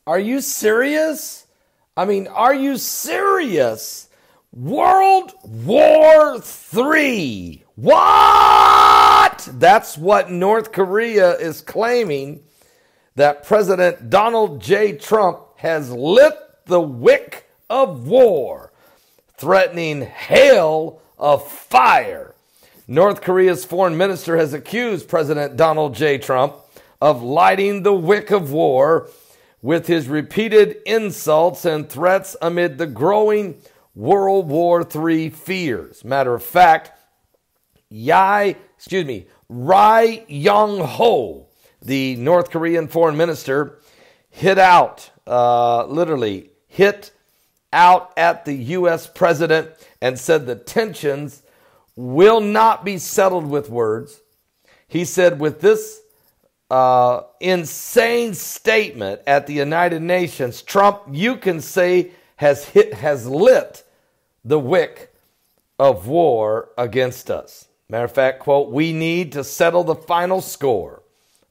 Are you serious? I mean, are you serious? World War III. What? That's what North Korea is claiming, that President Donald J. Trump has lit the wick of war, threatening hail of fire. North Korea's foreign minister has accused President Donald J. Trump of lighting the wick of war with his repeated insults and threats amid the growing World War III fears. Matter of fact, Ri Yong-ho, the North Korean foreign minister, hit out at the U.S. president and said the tensions will not be settled with words. He said, with this insane statement at the United Nations, Trump, you can say, has lit the wick of war against us. Matter of fact, quote, we need to settle the final score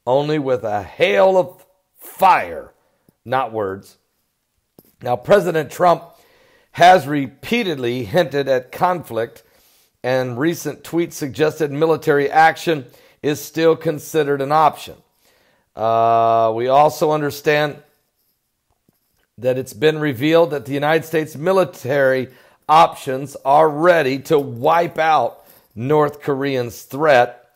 only with a hail of fire, not words. Now, President Trump has repeatedly hinted at conflict, and recent tweets suggested military action is still considered an option. We also understand that it's been revealed that the United States military options are ready to wipe out North Korean's threat.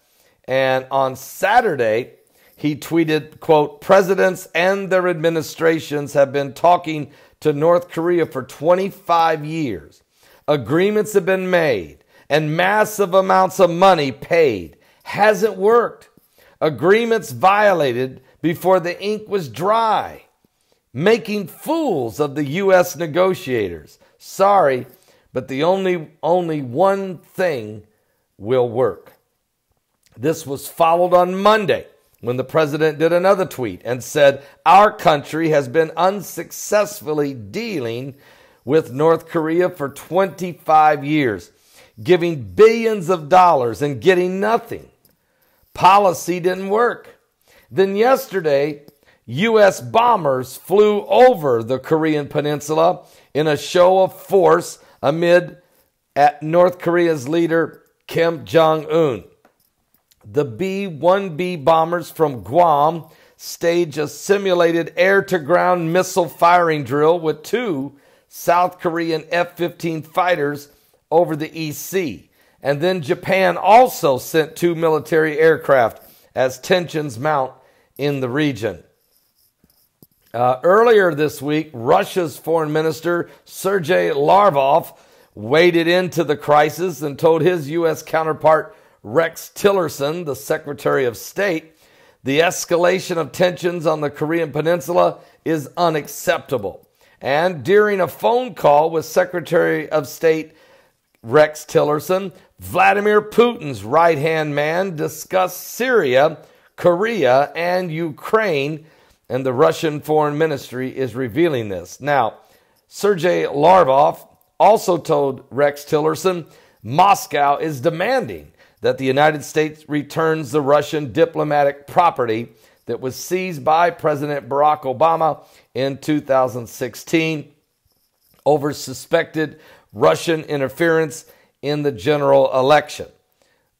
And on Saturday, he tweeted, quote, presidents and their administrations have been talking to North Korea for 25 years. Agreements have been made and massive amounts of money paid. Hasn't worked. Agreements violated before the ink was dry, making fools of the U.S. negotiators. Sorry, but the only one thing will work. This was followed on Monday when the president did another tweet and said, our country has been unsuccessfully dealing with North Korea for 25 years, giving billions of dollars and getting nothing. Policy didn't work. Then yesterday, U.S. bombers flew over the Korean peninsula in a show of force at North Korea's leader, Kim Jong-un. The B-1B bombers from Guam staged a simulated air-to-ground missile firing drill with 2 South Korean F-15 fighters over the East Sea. And then Japan also sent 2 military aircraft as tensions mount in the region. Earlier this week, Russia's foreign minister, Sergei Lavrov, waded into the crisis and told his U.S. counterpart, Rex Tillerson, the Secretary of State, the escalation of tensions on the Korean Peninsula is unacceptable. And during a phone call with Secretary of State Rex Tillerson, Vladimir Putin's right-hand man discussed Syria, Korea, and Ukraine, and the Russian Foreign Ministry is revealing this. Now, Sergei Lavrov also told Rex Tillerson Moscow is demanding that the United States returns the Russian diplomatic property that was seized by President Barack Obama in 2016 over suspected Russian interference in the general election.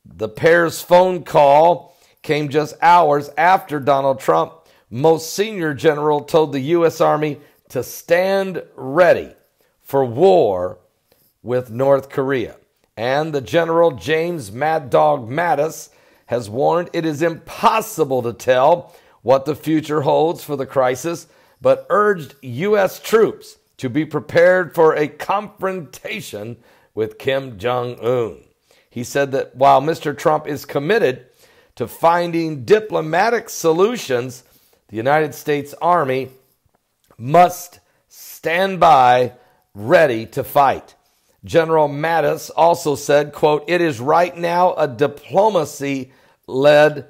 The pair's phone call came just hours after Donald Trump, most senior general, told the U.S. Army to stand ready for war with North Korea. And the General James Mad Dog Mattis has warned it is impossible to tell what the future holds for the crisis, but urged U.S. troops to be prepared for a confrontation with Kim Jong-un. He said that while Mr. Trump is committed to finding diplomatic solutions, the United States Army must stand by ready to fight. General Mattis also said, quote, it is right now a diplomacy-led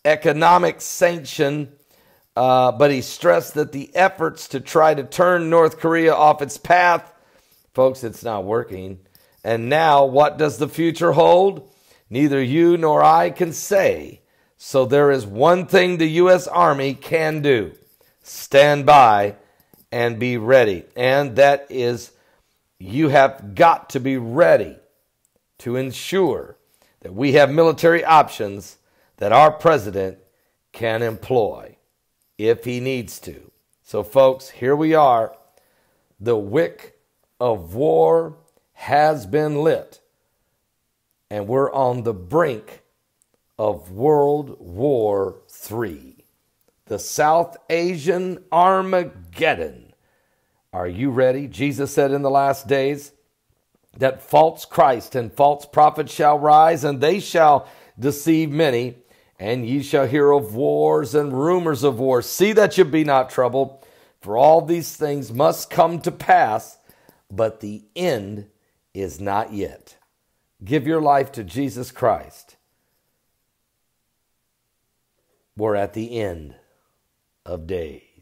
economic sanction, but he stressed that the efforts to try to turn North Korea off its path, folks, it's not working. And now, what does the future hold? Neither you nor I can say. So there is one thing the U.S. Army can do: stand by and be ready. And that is, you have got to be ready to ensure that we have military options that our president can employ if he needs to. So folks, here we are. The wick of war has been lit, and we're on the brink of World War III, the South Asian Armageddon. Are you ready? Jesus said in the last days that false Christ and false prophets shall rise, and they shall deceive many, and ye shall hear of wars and rumors of wars. See that you be not troubled, for all these things must come to pass, but the end is not yet. Give your life to Jesus Christ. We're at the end of days.